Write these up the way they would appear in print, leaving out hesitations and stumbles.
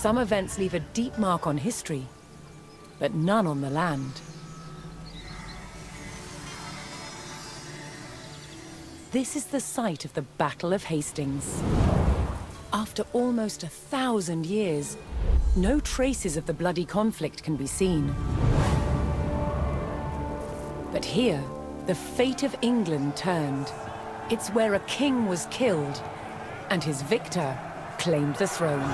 Some events leave a deep mark on history, but none on the land. This is the site of the Battle of Hastings. After almost 1,000 years, no traces of the bloody conflict can be seen. But here, the fate of England turned. It's where a king was killed, and his victor claimed the throne.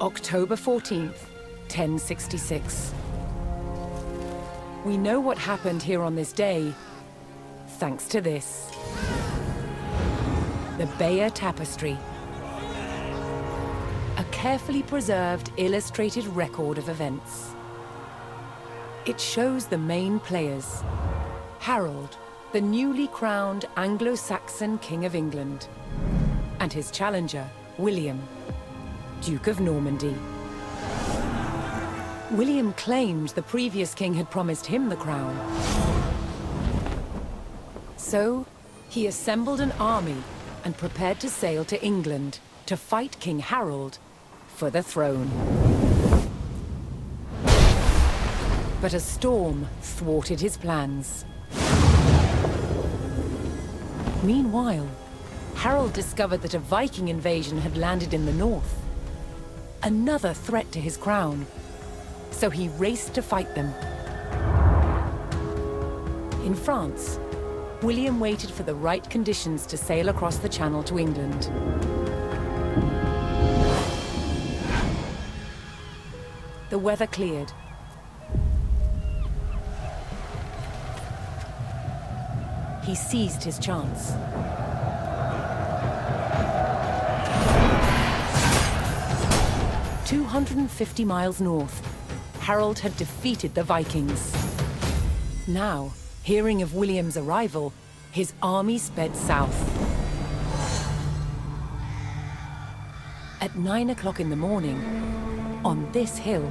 October 14th, 1066. We know what happened here on this day, thanks to this. The Bayeux Tapestry. A carefully preserved, illustrated record of events. It shows the main players. Harold, the newly crowned Anglo-Saxon King of England, and his challenger, William, Duke of Normandy. William claimed the previous king had promised him the crown. So, he assembled an army and prepared to sail to England to fight King Harold for the throne. But a storm thwarted his plans. Meanwhile, Harold discovered that a Viking invasion had landed in the north. Another threat to his crown. So he raced to fight them. In France, William waited for the right conditions to sail across the Channel to England. The weather cleared. He seized his chance. 250 miles north, Harold had defeated the Vikings. Now, hearing of William's arrival, his army sped south. At 9 o'clock in the morning, on this hill,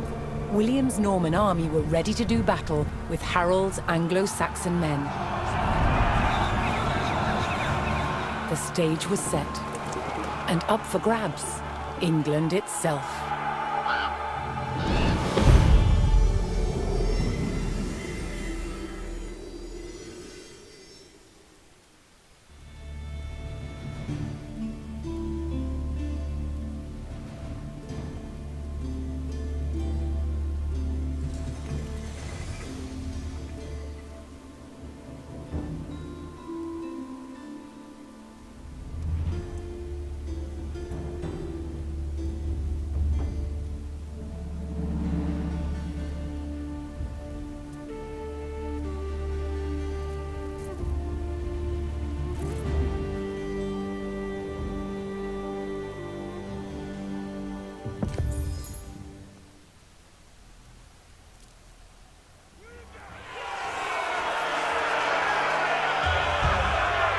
William's Norman army were ready to do battle with Harold's Anglo-Saxon men. The stage was set, and up for grabs, England itself.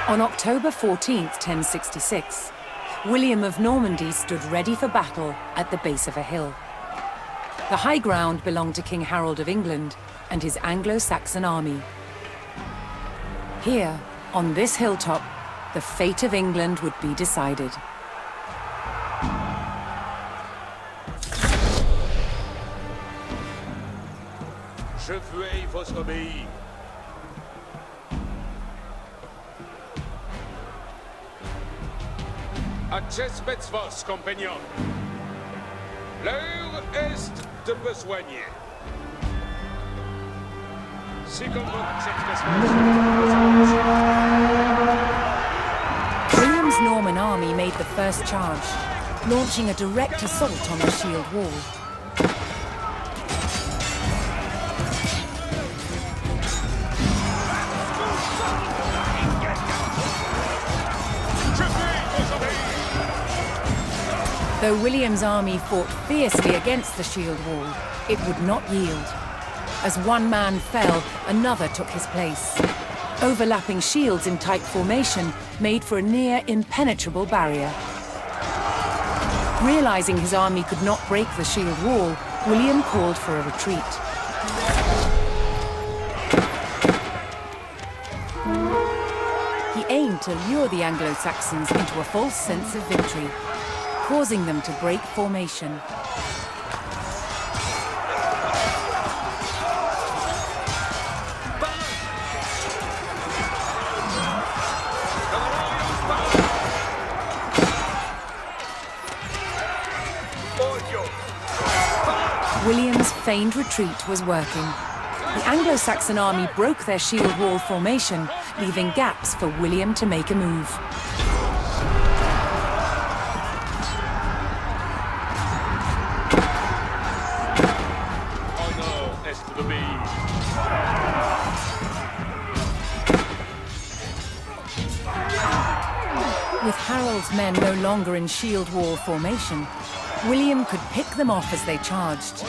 On October 14th, 1066, William of Normandy stood ready for battle at the base of a hill. The high ground belonged to King Harold of England and his Anglo-Saxon army. Here, on this hilltop, the fate of England would be decided. Je veuille vous obéir. Acceptez vos compagnons. L'heure est de besoigner. Si comme vous acceptez William's Norman army made the first charge, launching a direct assault on the shield wall. Though William's army fought fiercely against the shield wall, it would not yield. As one man fell, another took his place. Overlapping shields in tight formation made for a near impenetrable barrier. Realizing his army could not break the shield wall, William called for a retreat. aimed to lure the Anglo-Saxons into a false sense of victory, causing them to break formation. William's feigned retreat was working. The Anglo-Saxon army broke their shield wall formation, leaving gaps for William to make a move. With Harold's men no longer in shield wall formation, William could pick them off as they charged.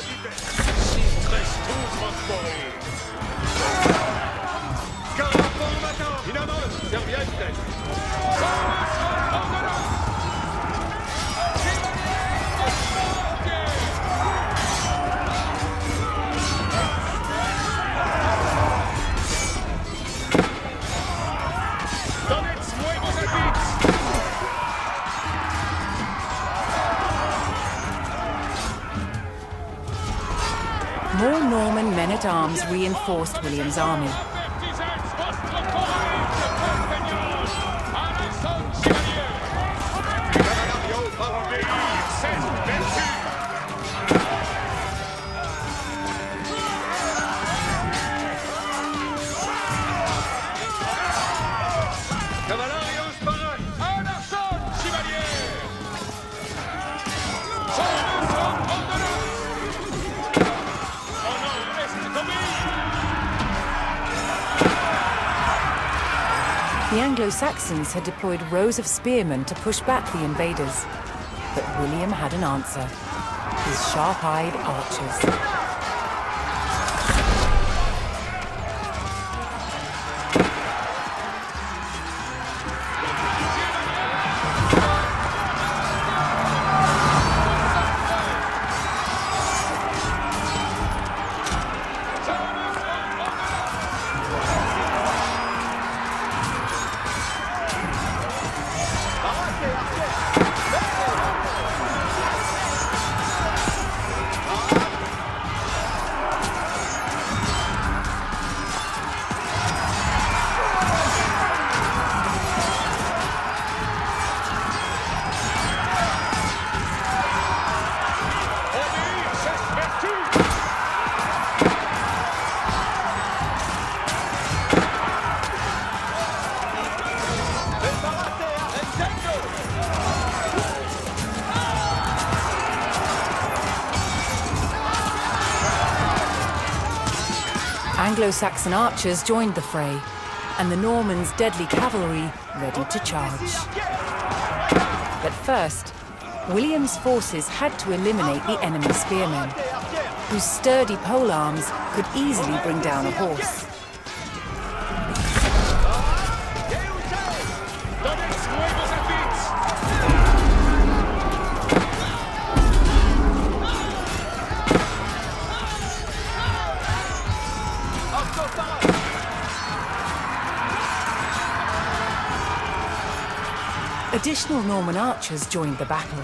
More Norman men-at-arms reinforced William's army. The Anglo-Saxons had deployed rows of spearmen to push back the invaders. But William had an answer. His sharp-eyed archers. Anglo-Saxon archers joined the fray, and the Normans' deadly cavalry ready to charge. But first, William's forces had to eliminate the enemy spearmen, whose sturdy polearms could easily bring down a horse. Additional Norman archers joined the battle.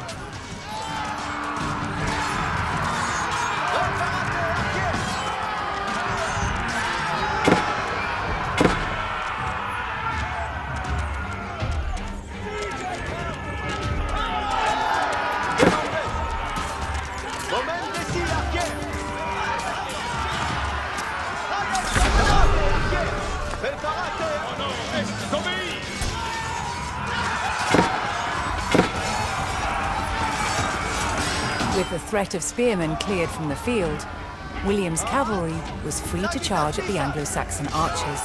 With the threat of spearmen cleared from the field, William's cavalry was free to charge at the Anglo-Saxon archers.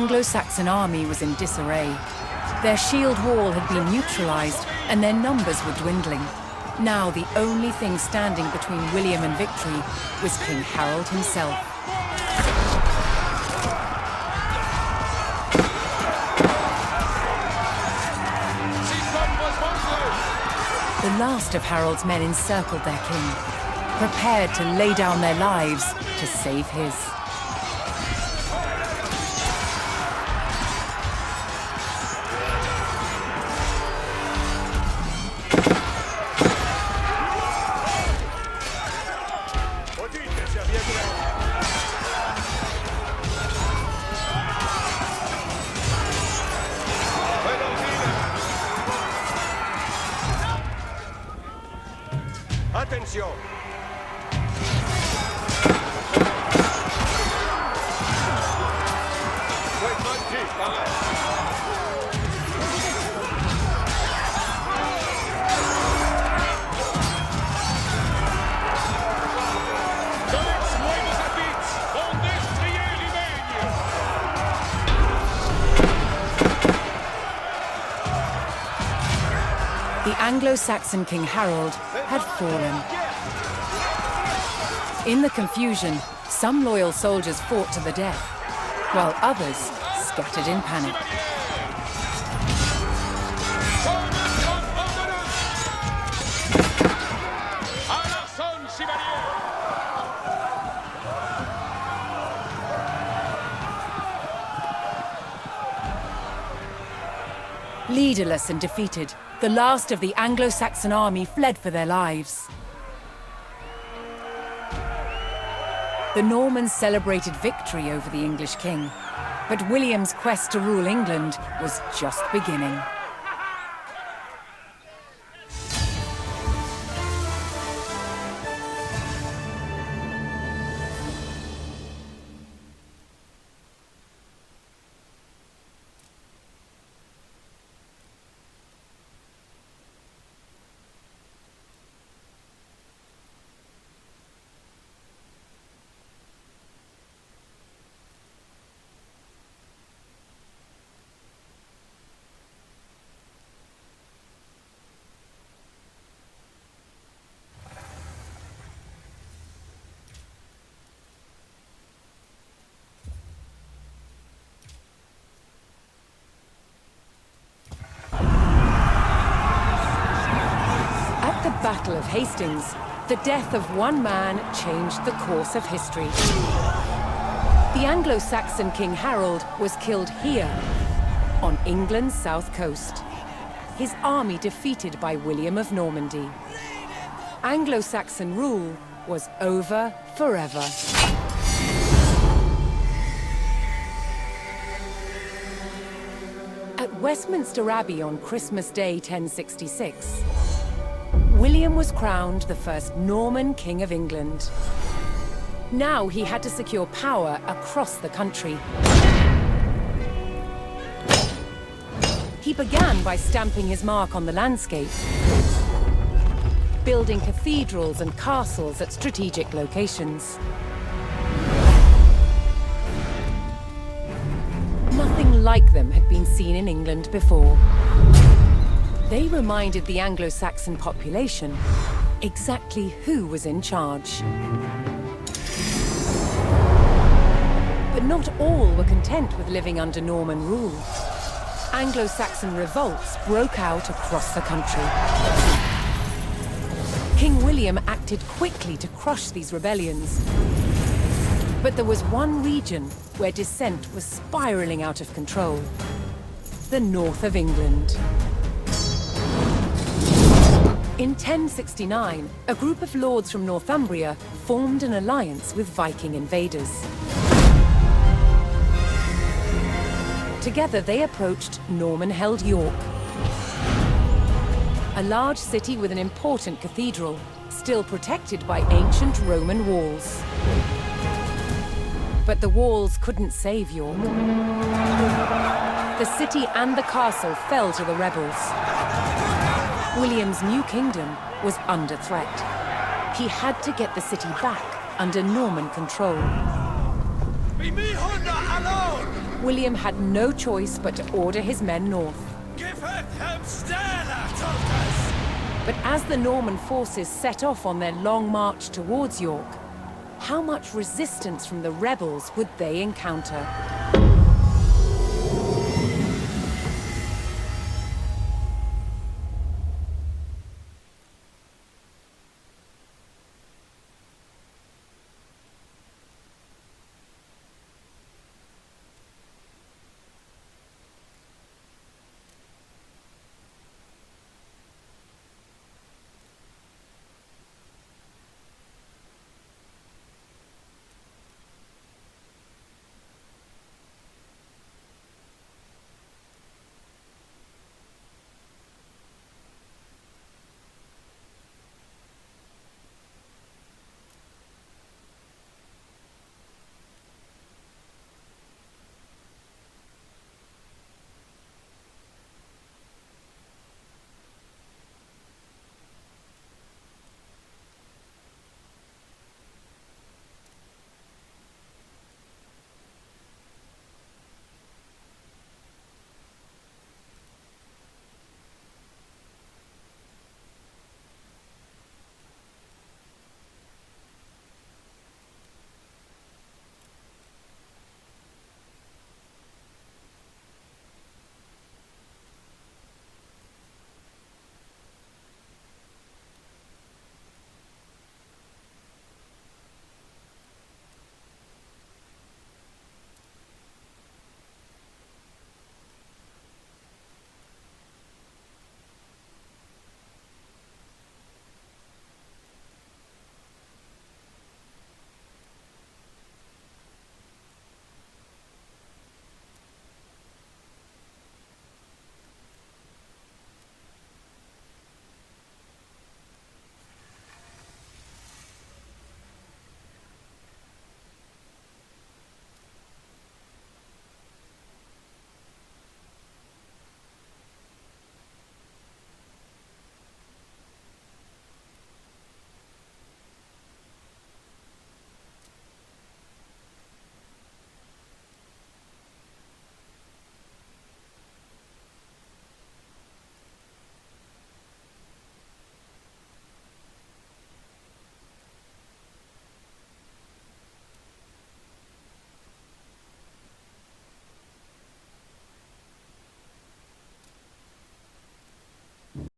Anglo-Saxon army was in disarray. Their shield wall had been neutralized, and their numbers were dwindling. Now the only thing standing between William and victory was King Harold himself. The last of Harold's men encircled their king, prepared to lay down their lives to save his. Atención. The Anglo-Saxon King Harold had fallen. In the confusion, some loyal soldiers fought to the death, while others scattered in panic. Leaderless and defeated, the last of the Anglo-Saxon army fled for their lives. The Normans celebrated victory over the English king, but William's quest to rule England was just beginning. Battle of Hastings, the death of one man changed the course of history. The Anglo-Saxon King Harold was killed here, on England's south coast. His army defeated by William of Normandy. Anglo-Saxon rule was over forever. At Westminster Abbey on Christmas Day 1066, William was crowned the first Norman King of England. Now he had to secure power across the country. He began by stamping his mark on the landscape, building cathedrals and castles at strategic locations. Nothing like them had been seen in England before. They reminded the Anglo-Saxon population exactly who was in charge. But not all were content with living under Norman rule. Anglo-Saxon revolts broke out across the country. King William acted quickly to crush these rebellions. But there was one region where dissent was spiraling out of control: the north of England. In 1069, a group of lords from Northumbria formed an alliance with Viking invaders. Together they approached Norman-held York, a large city with an important cathedral, still protected by ancient Roman walls. But the walls couldn't save York. The city and the castle fell to the rebels. William's new kingdom was under threat. He had to get the city back under Norman control. Leave me Honda alone! William had no choice but to order his men north. But as the Norman forces set off on their long march towards York, how much resistance from the rebels would they encounter?